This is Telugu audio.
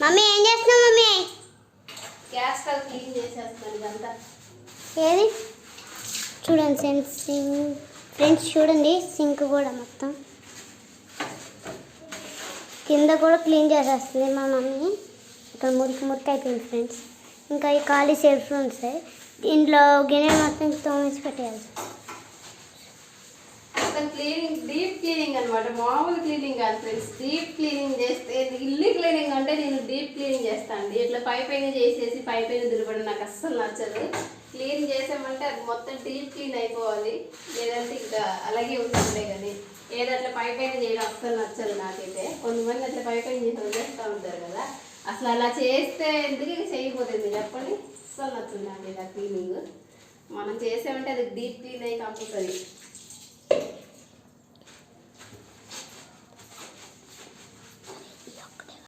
మమ్మీ ఏం చేస్తున్నావు మమ్మీ? గ్యాస్ స్టవ్ క్లీన్ చేసేస్తాను ఇదంతా. ఏది చూడండి ఫ్రెండ్స్ చూడండి, సింక్ కూడా మొత్తం కింద కూడా క్లీన్ చేసేస్తుంది మా మమ్మీ. ఇక్కడ మురికి అయిపోయింది ఫ్రెండ్స్. ఇంకా ఈ ఖాళీ సెల్ఫ్ ఉంటాయి, దీంట్లో గిన్నె మొత్తం తోమేసి పెట్టేయాలి. క్లీనింగ్ డీప్ క్లీనింగ్ అనమాట, మామూలు క్లీనింగ్ కాదు ఫ్రెండ్స్. డీప్ క్లీనింగ్ చేస్తే ఇల్లు క్లీనింగ్ అంటే నేను డీప్ క్లీనింగ్ చేస్తాను. ఇట్లా పైపైన చేసేసి పైపైన దులపడం నాకు అస్సలు నచ్చదు. క్లీన్ చేసామంటే అది మొత్తం డీప్ క్లీన్ అయిపోవాలి, లేదంటే ఇంకా అలాగే ఉంటుంది. కానీ ఏదో అట్లా పైపైన చేయడం అస్సలు నచ్చదు నాకైతే. కొంతమంది అట్లా పైపైన చేసి వదిలేస్తూ ఉంటారు కదా, అసలు అలా చేస్తే ఎందుకు చేయకపోతుంది చెప్పండి. అస్సలు నచ్చదు నాకు ఇలా క్లీనింగ్. మనం చేసామంటే అది డీప్ క్లీన్ అయి కంపల్సరీ.